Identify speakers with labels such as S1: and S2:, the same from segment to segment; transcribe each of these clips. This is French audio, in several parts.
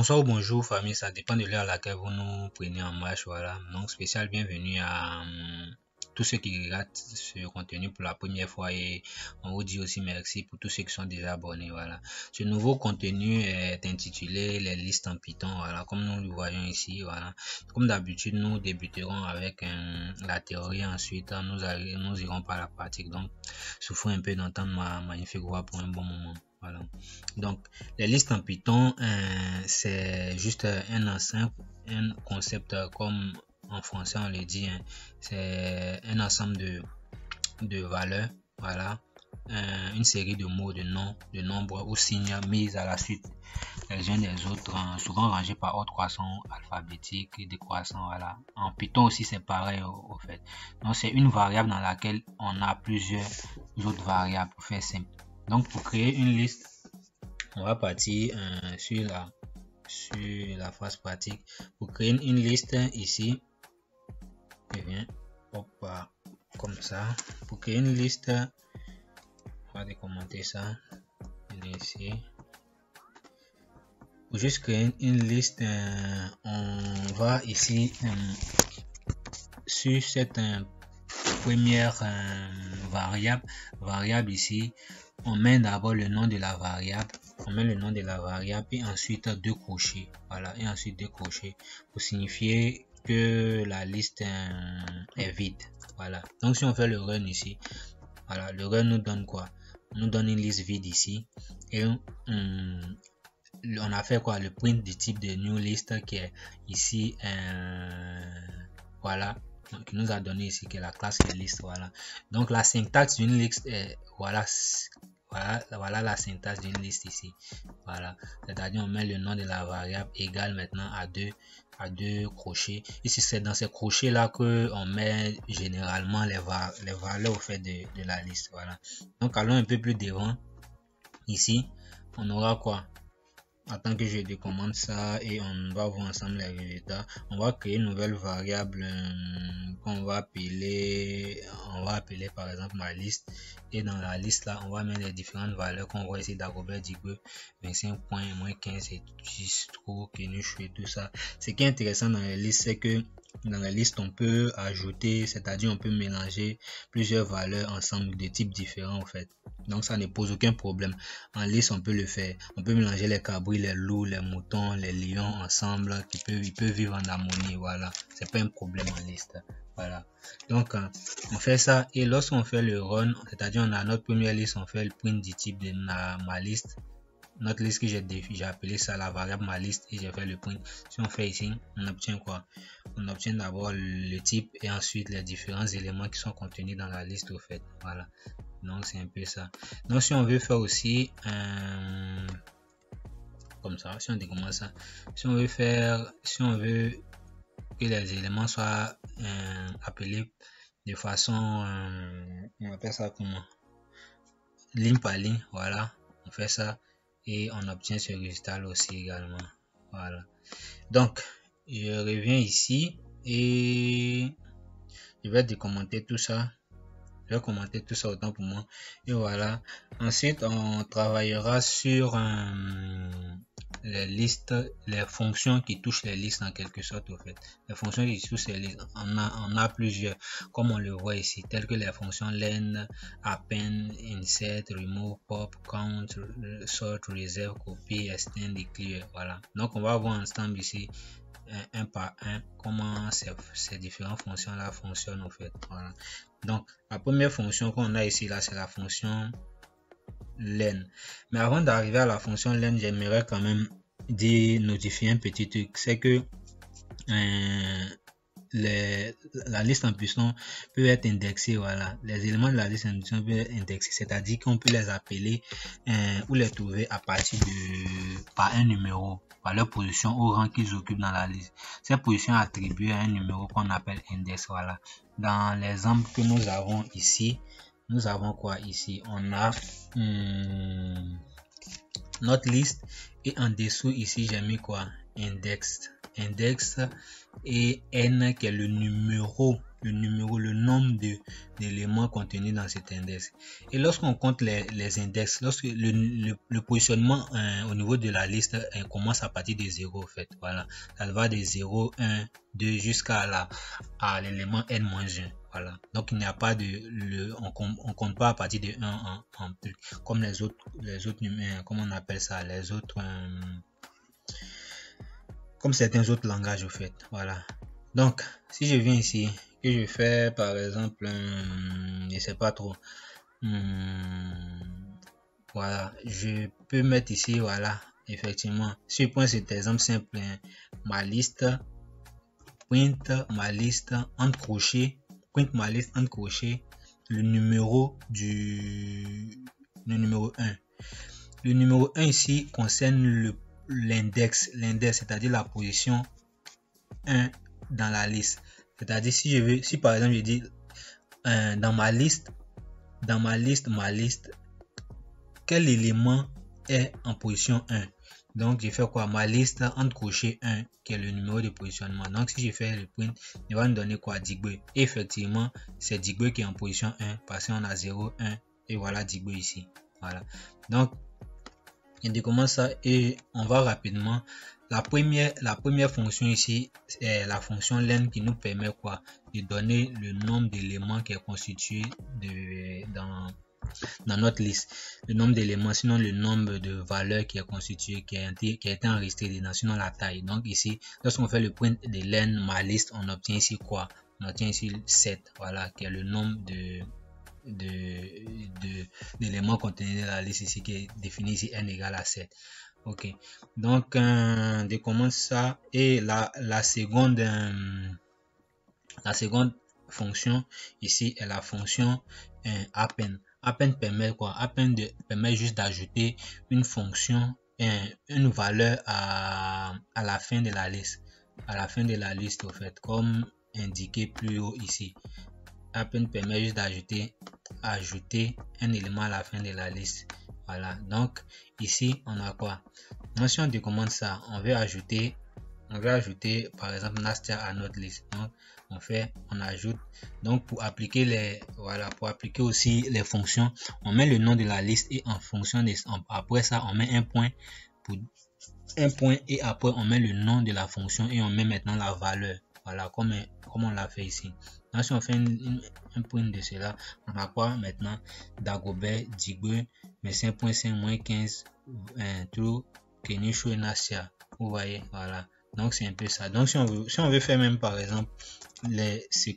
S1: Bonsoir ou bonjour famille, ça dépend de l'heure à laquelle vous nous prenez en marche, voilà. Donc spécial bienvenue à tous ceux qui regardent ce contenu pour la première fois et on vous dit aussi merci pour tous ceux qui sont déjà abonnés, voilà. Ce nouveau contenu est intitulé les listes en Python, voilà, comme nous le voyons ici, voilà. Comme d'habitude, nous débuterons avec la théorie, ensuite nous irons par la pratique. Donc, souffrez un peu d'entendre ma magnifique voix pour un bon moment. Voilà. Donc, les listes en Python, c'est juste un concept comme en français on le dit, c'est un ensemble de valeurs, voilà, une série de mots, de noms, de nombres ou signes mis à la suite les uns des autres, souvent rangés par ordre croissant alphabétique et décroissant, voilà. En Python aussi c'est pareil au fait. Donc c'est une variable dans laquelle on a plusieurs autres variables pour faire simple. Donc pour créer une liste, on va partir sur la phase pratique. Pour créer une liste ici, je viens comme ça. Pour créer une liste, on va décommenter ça ici. Pour juste créer une liste, on va ici sur cette première variable ici, on met d'abord le nom de la variable, et ensuite deux crochets, voilà, et ensuite deux crochets pour signifier que la liste est vide, voilà. Donc si on fait le run ici, voilà, le run nous donne quoi? Nous donne une liste vide ici et on a fait quoi? Le print du type de new list qui est ici, voilà, qui nous a donné ici que la classe est liste, voilà. Donc la syntaxe d'une liste est voilà la syntaxe d'une liste ici, voilà, c'est-à-dire on met le nom de la variable égal maintenant à deux crochets. Ici c'est dans ces crochets là que on met généralement les valeurs au fait de la liste, voilà. Donc allons un peu plus devant. Ici on aura quoi? Attends que je décommande ça et on va voir ensemble les résultats. On va créer une nouvelle variable qu'on va appeler par exemple ma liste, et dans la liste là on va mettre les différentes valeurs qu'on voit ici d'Agobert, Digbe, 25 points, moins 15 et 10 trop, Kenush et tout ça. Ce qui est intéressant dans les listes, c'est que dans la liste on peut ajouter, c'est-à-dire on peut mélanger plusieurs valeurs ensemble de types différents en fait. Donc ça ne pose aucun problème. En liste on peut le faire. On peut mélanger les cabris, les loups, les moutons, les lions ensemble, ils peuvent vivre en harmonie, voilà. C'est pas un problème en liste, voilà. Donc on fait ça et lorsqu'on fait le run, c'est-à-dire on a notre première liste, on fait le print du type de ma liste. Notre liste que j'ai appelé ça la variable ma liste et j'ai fait le print. Si on fait ici, on obtient quoi? On obtient d'abord le type et ensuite les différents éléments qui sont contenus dans la liste au fait, voilà. Donc c'est un peu ça. Donc si on veut faire aussi comme ça, si on décommande ça, si on veut que les éléments soient appelés de façon on appelle ça comment, ligne par ligne, voilà, on fait ça et on obtient ce résultat là aussi également, voilà. Donc je reviens ici et je vais décommenter tout ça. Je vais commenter tout ça autant pour moi et voilà. Ensuite on travaillera sur les listes, les fonctions qui touchent les listes en quelque sorte au fait. Les fonctions qui touchent les listes, on a plusieurs comme on le voit ici, telles que les fonctions len, append, insert, remove, pop, count, sort, reserve, copy, extend et clear, voilà. Donc on va voir ensemble ici un par un comment ces différentes fonctions là fonctionnent au fait, voilà. Donc la première fonction qu'on a ici là, c'est la fonction len. Mais avant d'arriver à la fonction len, j'aimerais quand même notifier un petit truc, c'est que la liste en Python peut être indexée, voilà. Les éléments de la liste en Python peuvent être indexés, c'est-à-dire qu'on peut les appeler ou les trouver à partir par un numéro, par leur position au rang qu'ils occupent dans la liste. Cette position est attribuée à un numéro qu'on appelle index, voilà. Dans l'exemple que nous avons ici, nous avons quoi ici? On a notre liste et en dessous ici j'ai mis quoi? Index et n qui est le numéro le numéro, le nombre d'éléments contenus dans cet index. Et lorsqu'on compte les index, lorsque le positionnement au niveau de la liste commence à partir de 0 en fait. Voilà, ça va de 0, 1, 2 jusqu'à l'élément n-1. Voilà, donc il n'y a pas de on compte pas à partir de 1 en plus comme les autres numéros, comment on appelle ça, les autres comme certains autres langages au fait. Voilà, donc si je viens ici et je fais par exemple je sais pas trop, voilà, je peux mettre ici, voilà, effectivement si je prends cet exemple simple, ma liste print ma liste entre crochets, print ma liste entre crochets, le numéro 1. Le numéro 1 ici concerne l'index, c'est-à-dire la position 1 dans la liste. C'est-à-dire si par exemple je dis dans ma liste, quel élément est en position 1? Donc je fais quoi? Ma liste entre crochets 1 qui est le numéro de positionnement. Donc si je fais le print, il va me donner quoi? Digbe. Effectivement, c'est Digbe qui est en position 1 parce qu'on a 0, 1 et voilà Digbe ici. Voilà. Donc on commence ça et on va rapidement. La première fonction ici est la fonction len qui nous permet quoi? De donner le nombre d'éléments qui est constitué dans notre liste, le nombre d'éléments, sinon le nombre de valeurs qui est constitué, qui a été enregistré dedans, sinon la taille. Donc ici, lorsqu'on fait le print de len ma liste, on obtient ici quoi? On obtient ici 7, voilà, qui est le nombre d'éléments contenus dans la liste ici, qui est défini ici n égale à 7. Ok, donc on commence ça et la seconde fonction ici est la fonction append. Append permet quoi? Append permet juste d'ajouter une fonction, une valeur à la fin de la liste, au fait, comme indiqué plus haut ici. Append permet juste ajouter un élément à la fin de la liste. Voilà, donc ici on a quoi? Donc si on décommande ça, on veut ajouter par exemple Nastia à notre liste. Donc on ajoute. Donc pour appliquer aussi les fonctions, on met le nom de la liste et en fonction après ça on met un point et après on met le nom de la fonction et on met maintenant la valeur. Voilà, comme on l'a fait ici. Donc si on fait un print de cela, on a quoi maintenant? Dagobert Digbe mais 5.5 moins 15 true Kenishu et Nastia. Vous voyez, voilà. Donc c'est un peu ça. Donc si on veut faire même par exemple ce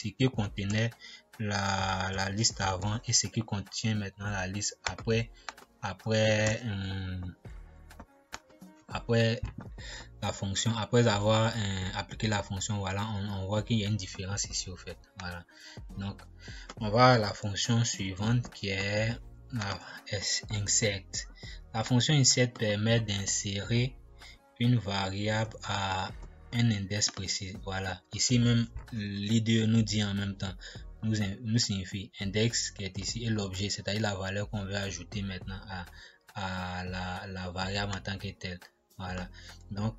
S1: qui contenait la liste avant et ce qui contient maintenant la liste après la fonction, après avoir appliqué la fonction, voilà, on voit qu'il y a une différence ici au fait. Voilà, donc on va à la fonction suivante qui est la insert. La fonction insert permet d'insérer une variable à un index précis. Voilà, ici même l'IDE nous dit en même temps, nous signifie index qui est ici et l'objet, c'est-à-dire la valeur qu'on veut ajouter maintenant à la variable en tant que telle. Voilà, donc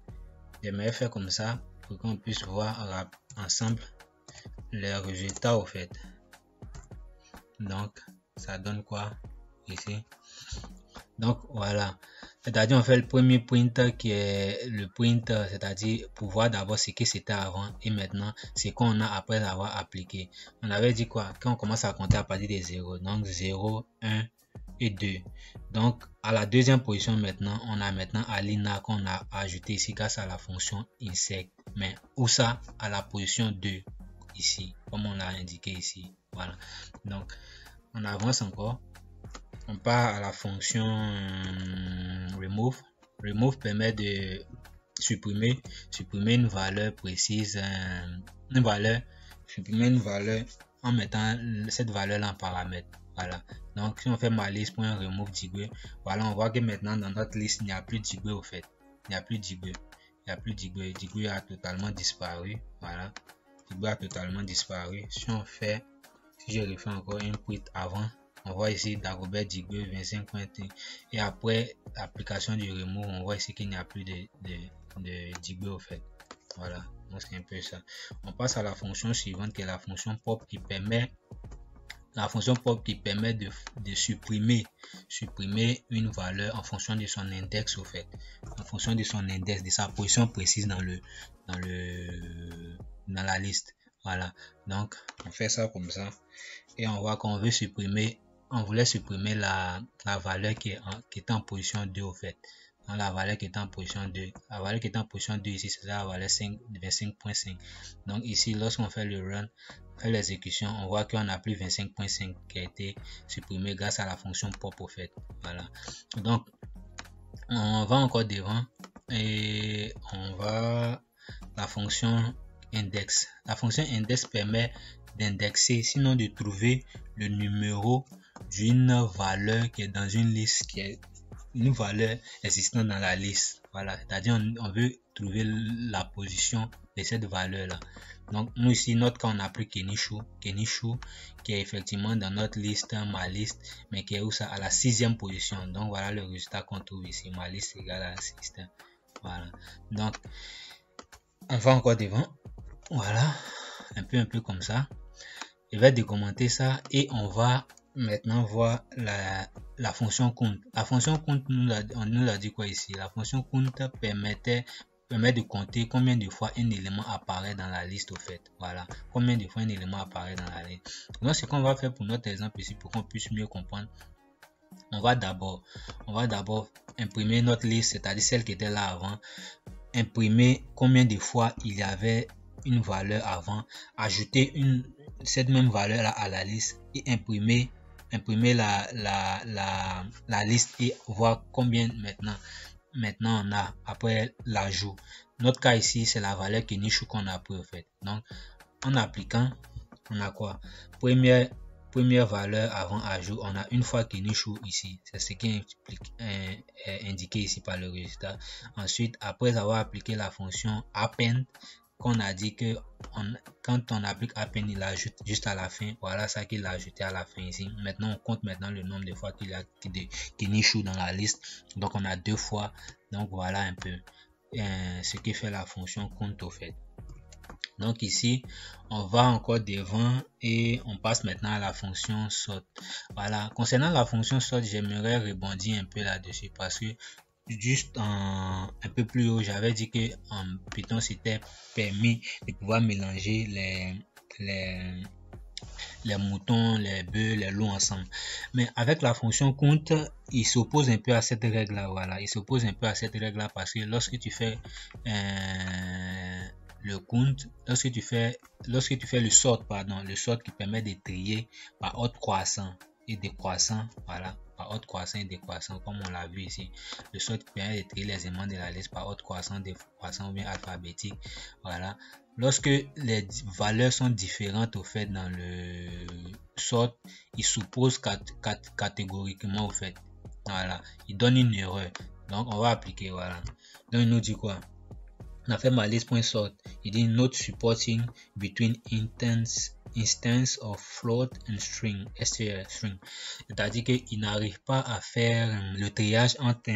S1: j'aimerais faire comme ça pour qu'on puisse voir ensemble les résultats au fait. Donc ça donne quoi ici? Donc voilà, c'est-à-dire on fait le premier print qui est le print, c'est-à-dire pour voir d'abord ce que c'était avant et maintenant ce qu'on a après avoir appliqué. On avait dit quoi? Quand on commence à compter à partir de 0, donc 0, 1 et 2. Donc à la deuxième position maintenant, on a maintenant Alina qu'on a ajouté ici grâce à la fonction insert. Mais où ça? À la position 2 ici, comme on l'a indiqué ici. Voilà, donc on avance encore. On part à la fonction remove. Remove permet de supprimer une valeur précise, supprimer une valeur en mettant cette valeur là en paramètre. Voilà, donc si on fait ma liste.remove Digbe, voilà, on voit que maintenant dans notre liste il n'y a plus Digbe au fait. Il n'y a plus Digbe. Digbe a totalement disparu. Voilà, Digbe a totalement disparu. Si je refais encore un print avant, on voit ici Dagobert Digbe 25.1 et après l'application du remove, on voit ici qu'il n'y a plus de Digbe au fait. Voilà, donc c'est un peu ça. On passe à la fonction suivante qui est la fonction pop qui permet de supprimer une valeur en fonction de son index au fait, en fonction de son index, de sa position précise dans la liste. Voilà, donc on fait ça comme ça et on voit qu'on veut supprimer, on voulait supprimer la valeur qui est en position 2 au fait. Donc la valeur qui est en position 2, la valeur qui est en position 2 ici, c'est la valeur 25.5. Donc ici, lorsqu'on fait le run, fait l'exécution, on voit qu'on n'a plus 25.5 qui a été supprimé grâce à la fonction pop au fait. Voilà. Donc on va encore devant et on va la fonction index. La fonction index permet d'indexer, sinon de trouver le numéro d'une valeur qui est dans une liste, qui est une valeur existant dans la liste. Voilà, c'est-à-dire on veut trouver la position de cette valeur là. Donc nous ici, notre cas, on a pris Kenishu qui est effectivement dans notre liste, ma liste, mais qui est où ça, à la 6e position. Donc voilà le résultat qu'on trouve ici, ma liste égale à 6. Voilà, donc on va encore devant. Voilà, un peu comme ça. Je vais décommenter ça et on va maintenant voir la fonction count. La fonction count, on nous a dit quoi ici? La fonction count permet de compter combien de fois un élément apparaît dans la liste au fait. Voilà, combien de fois un élément apparaît dans la liste. Donc ce qu'on va faire pour notre exemple ici, pour qu'on puisse mieux comprendre, on va d'abord imprimer notre liste, c'est-à-dire celle qui était là avant, imprimer combien de fois il y avait une valeur avant, ajouter cette même valeur là à la liste et imprimer la liste et voir combien maintenant on a après l'ajout. Notre cas ici, c'est la valeur Kenishu qu'on a pris en fait. Donc en appliquant, on a quoi? Première valeur avant ajout, on a une fois Kenishu ici, c'est ce qui est indiqué ici par le résultat. Ensuite, après avoir appliqué la fonction append, qu'on a dit que quand on applique append, il ajoute juste à la fin. Voilà ça qu'il a ajouté à la fin ici. Maintenant, on compte maintenant le nombre de fois qu'il y a de Kenishu dans la liste. Donc on a 2 fois. Donc voilà un peu ce qui fait la fonction count au fait. Donc ici, on va encore devant et on passe maintenant à la fonction sort. Voilà, concernant la fonction sort, j'aimerais rebondir un peu là-dessus parce que juste un peu plus haut, j'avais dit que en Python, c'était permis de pouvoir mélanger les moutons, les bœufs, les loups ensemble. Mais avec la fonction count, il s'oppose un peu à cette règle-là. Voilà, il s'oppose un peu à cette règle-là parce que lorsque tu fais le count, lorsque tu fais le sort, le sort qui permet de trier par ordre croissant et décroissant, voilà, par ordre croissant et décroissant, comme on l'a vu ici. Le sort qui permet de trier les éléments de la liste par ordre croissant, décroissant ou bien alphabétique, voilà. Lorsque les valeurs sont différentes au fait dans le sort, il suppose catégoriquement au fait. Voilà, il donne une erreur. Donc on va appliquer, voilà. Donc il nous dit quoi? On a fait ma list.sort. Il dit not supporting between instance of float and string, string. C'est-à-dire qu'il n'arrive pas à faire le triage entre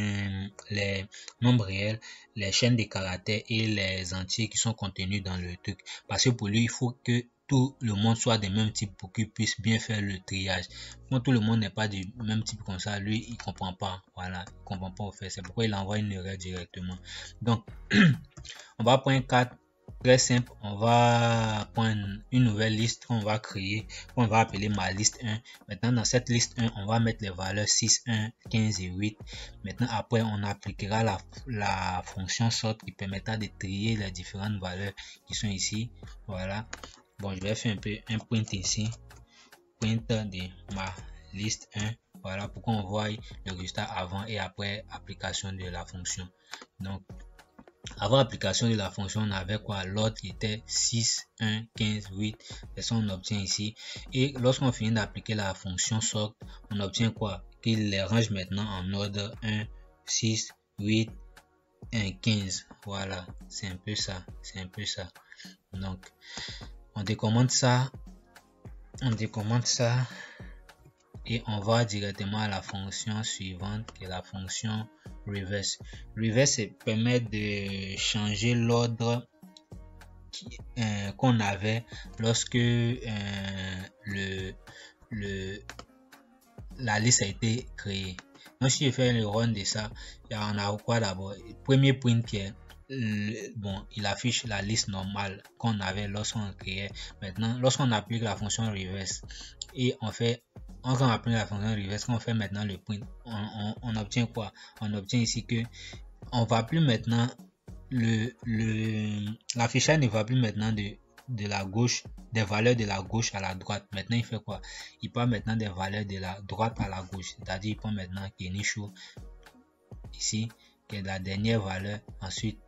S1: les nombres réels, les chaînes de caractères et les entiers qui sont contenus dans le truc. Parce que pour lui, il faut que tout le monde soit des mêmes types pour qu'il puisse bien faire le triage. Quand tout le monde n'est pas du même type comme ça, lui, il comprend pas. Voilà, il comprend pas au fait. C'est pourquoi il envoie une erreur directement. Donc, on va prendre 4, très simple. On va prendre une nouvelle liste qu'on va créer, qu'on va appeler ma liste 1. Maintenant, dans cette liste 1, on va mettre les valeurs 6, 1, 15 et 8. Maintenant, après, on appliquera la fonction sort qui permettra de trier les différentes valeurs qui sont ici. Voilà. Bon, je vais faire un peu un print ici. Print de ma liste 1. Voilà, pour qu'on voit le résultat avant et après application de la fonction. Donc, avant application de la fonction, on avait quoi? L'ordre qui était 6, 1, 15, 8. C'est ça qu'on obtient ici. Et lorsqu'on finit d'appliquer la fonction sort, on obtient quoi? Qu'il les range maintenant en ordre 1, 6, 8, 1, 15. Voilà, c'est un peu ça. C'est un peu ça. Donc, on décommande ça. Et on va directement à la fonction suivante qui est la fonction reverse. Reverse permet de changer l'ordre qu'on avait lorsque la liste a été créée. Donc si je fais le run de ça, on a quoi d'abord? Premier point qui est bon, il affiche la liste normale qu'on avait lorsqu'on créait. Maintenant, lorsqu'on applique la fonction reverse et on applique la fonction reverse, qu'on fait maintenant le print, on obtient quoi? On obtient ici que on va plus maintenant l'affichage ne va plus maintenant de la gauche, des valeurs de la gauche à la droite. Maintenant il fait quoi? Il prend maintenant des valeurs de la droite à la gauche, c'est-à-dire il prend maintenant Kenishu ici qui est la dernière valeur, ensuite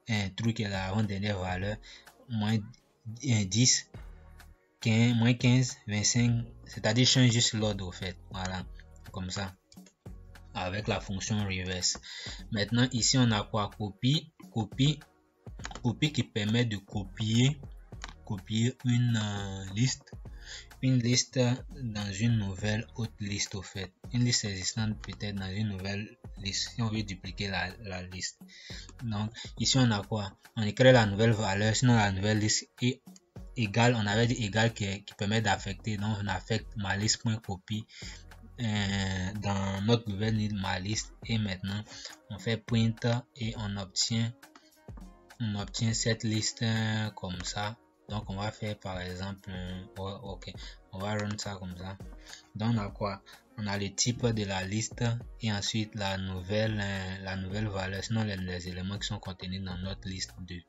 S1: un truc qui est la dernière valeur, moins 10, 15, moins 15, 25, c'est-à-dire change juste l'ordre au fait. Voilà, comme ça avec la fonction reverse. Maintenant ici on a quoi? Copie qui permet de copier une liste dans une nouvelle autre liste au fait. Une liste existante peut-être dans une nouvelle liste si on veut dupliquer la liste. Donc ici on a quoi? On crée la nouvelle valeur, sinon la nouvelle liste est égale, on avait dit égal qui permet d'affecter, donc on affecte ma liste.copie dans notre nouvelle ma liste et maintenant on fait print et on obtient cette liste comme ça. Donc on va faire par exemple ok, on va run ça comme ça. Donc on a quoi? On a le type de la liste et ensuite la nouvelle valeur, sinon les éléments qui sont contenus dans notre liste 2.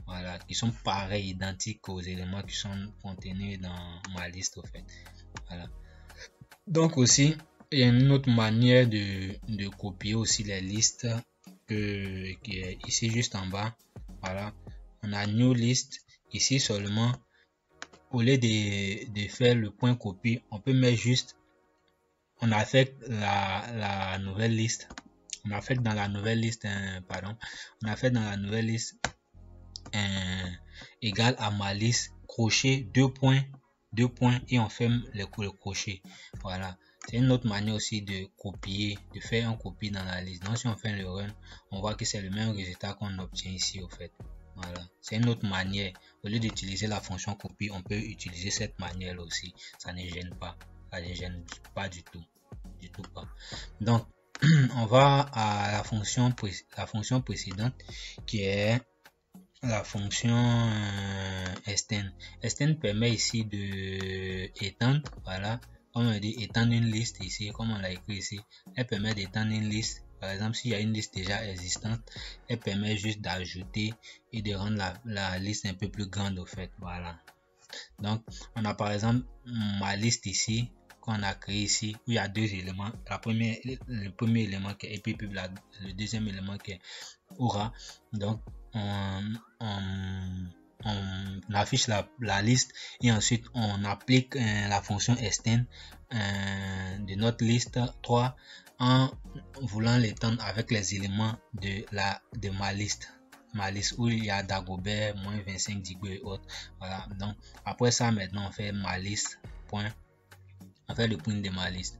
S1: Voilà, qui sont pareils, identiques aux éléments qui sont contenus dans ma liste au fait. Voilà. Donc aussi, il y a une autre manière de copier aussi les listes qui est ici juste en bas. Voilà, on a new list ici seulement. Au lieu de faire le point copie, on peut mettre juste, on affecte la nouvelle liste. On affecte dans la nouvelle liste, on affecte dans la nouvelle liste égal à ma liste crochet 2 points et on ferme le crochet. Voilà, c'est une autre manière aussi de copier, de faire un copie dans la liste. Donc si on fait le run, on voit que c'est le même résultat qu'on obtient ici au fait. Voilà, c'est une autre manière. Au lieu d'utiliser la fonction copie, on peut utiliser cette manière là aussi. Ça ne gêne pas, ça ne gêne pas du tout pas. Donc on va à la fonction précédente qui est la fonction extend. Extend permet ici de étendre, voilà, comme on dit étendre une liste ici, comme on l'a écrit ici. Elle permet d'étendre une liste. Par exemple, s'il y a une liste déjà existante, elle permet juste d'ajouter et de rendre la liste un peu plus grande au fait. Voilà. Donc, on a par exemple ma liste ici qu'on a créé ici où il y a deux éléments. Le premier élément qui est EPUB, le deuxième élément qui est aura. Donc, on affiche la liste et ensuite on applique la fonction extend de notre liste 3 en voulant l'étendre avec les éléments de ma liste où il y a Dagobert, moins 25 Digo et autres. Voilà, donc après ça maintenant on fait ma liste point, on fait le print de ma liste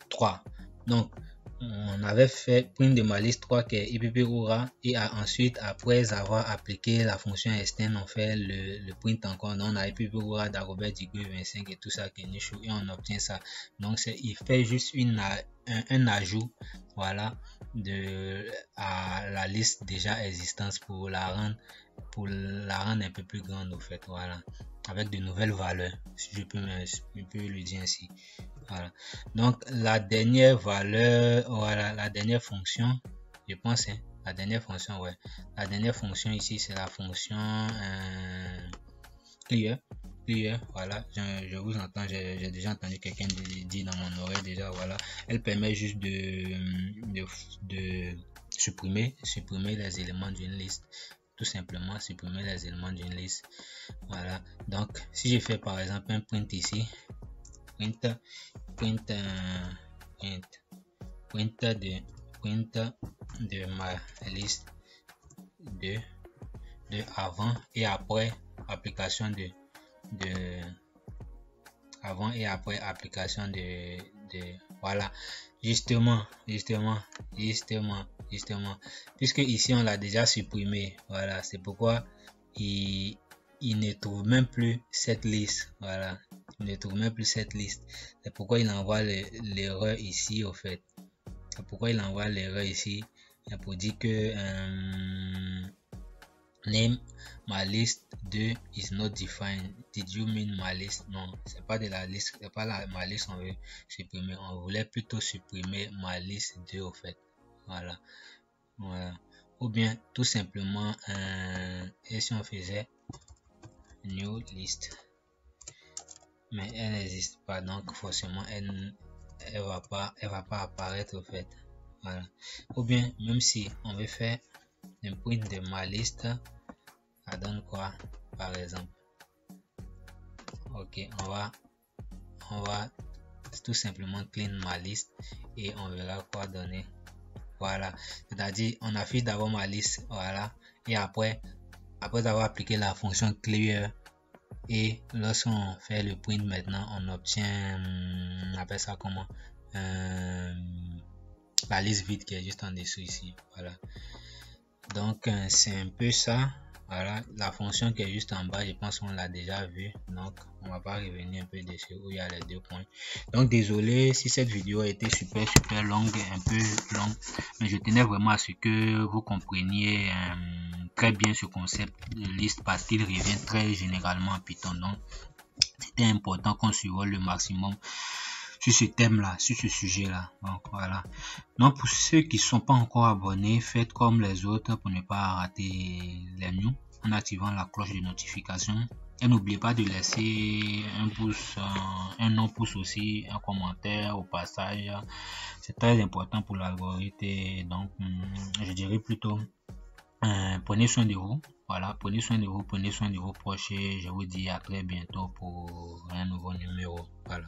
S1: 3. Donc on avait fait print de ma liste 3 qui est IPP-Aura et ensuite après avoir appliqué la fonction extend on fait le print encore. Donc on a IPP-Aura, Dagobert, Digo 25 et tout ça qui est Nishu et on obtient ça. Donc il fait juste un ajout, voilà, à la liste déjà existante pour la rendre un peu plus grande au fait. Voilà, avec de nouvelles valeurs, si je peux le dire ainsi. Voilà, donc la dernière valeur, voilà, la dernière fonction, je pense, la dernière fonction, ouais, la dernière fonction ici c'est la fonction clear. Voilà, je vous entends, j'ai déjà entendu quelqu'un dire dans mon oreille déjà. Voilà, elle permet juste de supprimer les éléments d'une liste, tout simplement supprimer les éléments d'une liste. Voilà, donc si je fais par exemple un print ici, print de ma liste de avant et après application de avant et après application de voilà, justement puisque ici on l'a déjà supprimé. Voilà, c'est pourquoi il il ne trouve même plus cette liste. Voilà, il ne trouve même plus cette liste. C'est pourquoi il envoie l'erreur ici au fait. C'est pourquoi il envoie l'erreur ici pour dire que name my list 2 is not defined. Did you mean my list? Non, c'est pas de la liste, c'est pas ma liste on veut supprimer. On voulait plutôt supprimer ma liste 2 au fait. Voilà. Voilà. Ou bien tout simplement et si on faisait new list, mais elle n'existe pas, donc forcément elle va pas apparaître au fait. Voilà. Ou bien même si on veut faire un print de ma liste, ça donne quoi par exemple? Ok, on va tout simplement clean ma liste et on verra quoi donner. Voilà, c'est-à-dire on affiche d'abord ma liste, voilà, et après avoir appliqué la fonction clear, et lorsqu'on fait le print maintenant, on obtient, on appelle ça comment, la liste vide qui est juste en dessous ici. Voilà, donc c'est un peu ça. Voilà, la fonction qui est juste en bas, je pense qu'on l'a déjà vu, donc on va pas revenir un peu dessus où il y a les 2 points. Donc désolé si cette vidéo a été super longue, un peu longue, mais je tenais vraiment à ce que vous compreniez très bien ce concept de liste parce qu'il revient très généralement en Python. Donc c'était important qu'on survole le maximum sur ce thème là, sur ce sujet là. Donc voilà, donc pour ceux qui ne sont pas encore abonnés, faites comme les autres pour ne pas rater les news en activant la cloche de notification, et n'oubliez pas de laisser un pouce, un non-pouce aussi, un commentaire au passage, c'est très important pour l'algorithme. Donc je dirais plutôt prenez soin de vous. Voilà, prenez soin de vous, prenez soin de vos proches, et je vous dis à très bientôt pour un nouveau numéro. Voilà.